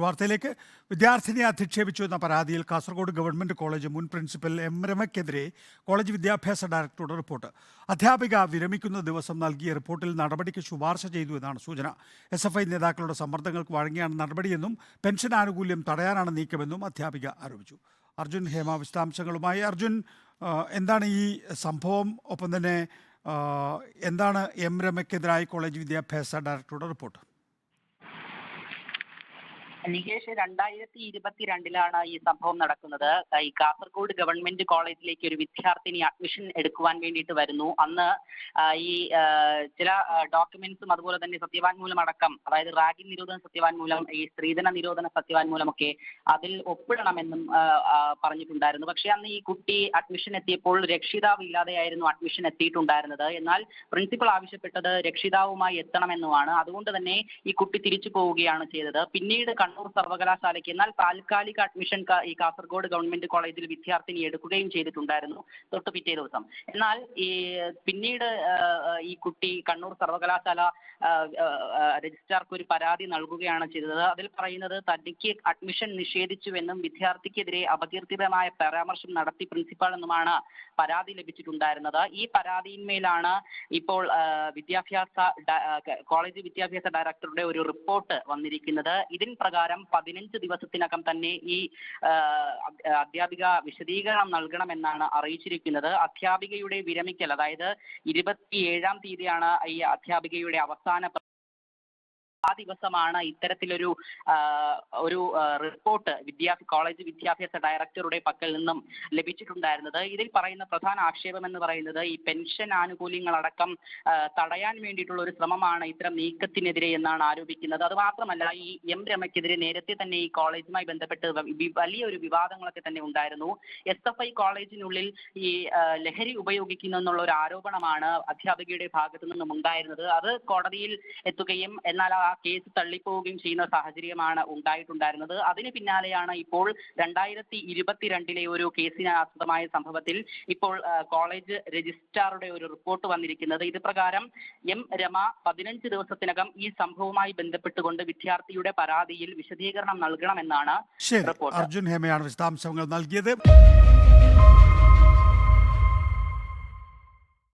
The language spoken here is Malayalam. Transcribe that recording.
വാർത്തയിലേക്ക്. വിദ്യാർത്ഥിനിയെ അധിക്ഷേപിച്ചു എന്ന പരാതിയിൽ കാസർഗോഡ് ഗവൺമെന്റ് കോളേജ് മുൻ പ്രിൻസിപ്പൽ എം രമയ്ക്കെതിരെ കോളേജ് വിദ്യാഭ്യാസ ഡയറക്ടറുടെ റിപ്പോർട്ട്. അധ്യാപിക വിരമിക്കുന്ന ദിവസം നൽകിയ റിപ്പോർട്ടിൽ നടപടിക്ക് ശുപാർശ ചെയ്തു എന്നാണ് സൂചന. SFI നേതാക്കളുടെ സമ്മർദ്ദങ്ങൾക്ക് വഴങ്ങിയാണ് നടപടിയെന്നും പെൻഷൻ ആനുകൂല്യം തടയാനാണ് നീക്കമെന്നും അധ്യാപിക ആരോപിച്ചു. അർജുൻ ഹേമ വിശദാംശങ്ങളുമായി. അർജുൻ, എന്താണ് ഈ സംഭവം? ഒപ്പം തന്നെ എന്താണ് എം രമയ്ക്കെതിരായി കോളേജ് വിദ്യാഭ്യാസ ഡയറക്ടറുടെ റിപ്പോർട്ട്? നികേഷ്, 2022 ഈ സംഭവം നടക്കുന്നത്. ഈ കാസർഗോഡ് ഗവൺമെന്റ് കോളേജിലേക്ക് ഒരു വിദ്യാർത്ഥിനി അഡ്മിഷൻ എടുക്കുവാൻ വേണ്ടിയിട്ട് വരുന്നു. അന്ന് ഈ ചില ഡോക്യുമെന്റ്സും അതുപോലെ തന്നെ സത്യവാങ്മൂലം അടക്കം, അതായത് റാഗിംഗ് നിരോധന സത്യവാങ്മൂലം, ഈ സ്ത്രീധന നിരോധന സത്യവാങ്മൂലമൊക്കെ അതിൽ ഒപ്പിടണമെന്നും പറഞ്ഞിട്ടുണ്ടായിരുന്നു. പക്ഷെ അന്ന് ഈ കുട്ടി അഡ്മിഷൻ എത്തിയപ്പോൾ രക്ഷിതാവ് ഇല്ലാതെയായിരുന്നു അഡ്മിഷൻ എത്തിയിട്ടുണ്ടായിരുന്നത്. എന്നാൽ പ്രിൻസിപ്പൽ ആവശ്യപ്പെട്ടത് രക്ഷിതാവുമായി എത്തണമെന്നുമാണ്. അതുകൊണ്ട് തന്നെ ഈ കുട്ടി തിരിച്ചു പോവുകയാണ് ചെയ്തത്. പിന്നീട് കണ്ണൂർ സർവകലാശാലയ്ക്ക് എന്നാൽ താൽക്കാലിക അഡ്മിഷൻ ഈ കാസർഗോഡ് ഗവൺമെന്റ് കോളേജിൽ വിദ്യാർത്ഥിനി എടുക്കുകയും ചെയ്തിട്ടുണ്ടായിരുന്നു തൊട്ട് പിറ്റേ ദിവസം. എന്നാൽ പിന്നീട് ഈ കുട്ടി കണ്ണൂർ സർവകലാശാല രജിസ്ട്രാർക്ക് ഒരു പരാതി നൽകുകയാണ് ചെയ്തത്. അതിൽ പറയുന്നത് തനിക്ക് അഡ്മിഷൻ നിഷേധിച്ചുവെന്നും വിദ്യാർത്ഥിക്കെതിരെ അപകീർത്തിതമായ പരാമർശം നടത്തി പ്രിൻസിപ്പാൾ എന്നുമാണ് പരാതി ലഭിച്ചിട്ടുണ്ടായിരുന്നത്. ഈ പരാതിയിന്മേലാണ് ഇപ്പോൾ കോളേജ് വിദ്യാഭ്യാസ ഡയറക്ടറുടെ ഒരു റിപ്പോർട്ട് വന്നിരിക്കുന്നത്. ഇതിൻ പ്രകാരം 15 ദിവസത്തിനകം തന്നെ ഈ അധ്യാപിക വിശദീകരണം നൽകണമെന്നാണ് അറിയിച്ചിരിക്കുന്നത്. അധ്യാപികയുടെ വിരമിക്കൽ, അതായത് 27-ാം തീയതിയാണ് ഈ അധ്യാപികയുടെ അവസാന ആ ദിവസമാണ് ഇത്തരത്തിലൊരു റിപ്പോർട്ട് കോളേജ് വിദ്യാഭ്യാസ ഡയറക്ടറുടെ പക്കൽ നിന്നും ലഭിച്ചിട്ടുണ്ടായിരുന്നത്. ഇതിൽ പറയുന്ന പ്രധാന ആക്ഷേപം എന്ന് പറയുന്നത് ഈ പെൻഷൻ ആനുകൂല്യങ്ങളടക്കം തടയാൻ വേണ്ടിയിട്ടുള്ള ഒരു ശ്രമമാണ് ഇത്തരം നീക്കത്തിനെതിരെ എന്നാണ് ആരോപിക്കുന്നത്. അത് മാത്രമല്ല, ഈ എം രമയ്ക്കെതിരെ നേരത്തെ തന്നെ ഈ കോളേജുമായി ബന്ധപ്പെട്ട് വലിയൊരു വിവാദങ്ങളൊക്കെ തന്നെ ഉണ്ടായിരുന്നു. SFI കോളേജിനുള്ളിൽ ഈ ലഹരി ഉപയോഗിക്കുന്നു എന്നുള്ള ഒരു ആരോപണമാണ് അധ്യാപികയുടെ ഭാഗത്തു നിന്നും ഉണ്ടായിരുന്നത്. അത് കോടതിയിൽ എത്തുകയും എന്നാൽ ആ കേസ് തള്ളിപ്പോവുകയും ചെയ്യുന്ന സാഹചര്യമാണ് ഉണ്ടായിട്ടുണ്ടായിരുന്നത്. അതിന് പിന്നാലെയാണ് ഇപ്പോൾ 2022 ഒരു കേസിന് ആസ്പദമായ സംഭവത്തിൽ ഇപ്പോൾ കോളേജ് രജിസ്ട്രാറുടെ ഒരു റിപ്പോർട്ട് വന്നിരിക്കുന്നത്. ഇത് പ്രകാരം എം രമ 15 ദിവസത്തിനകം ഈ സംഭവവുമായി ബന്ധപ്പെട്ടുകൊണ്ട് വിദ്യാർത്ഥിയുടെ പരാതിയിൽ വിശദീകരണം നൽകണമെന്നാണ് റിപ്പോർട്ട്. അർജുൻ ഹേമയാണ് വിശദാംശങ്ങൾ നൽകിയത്.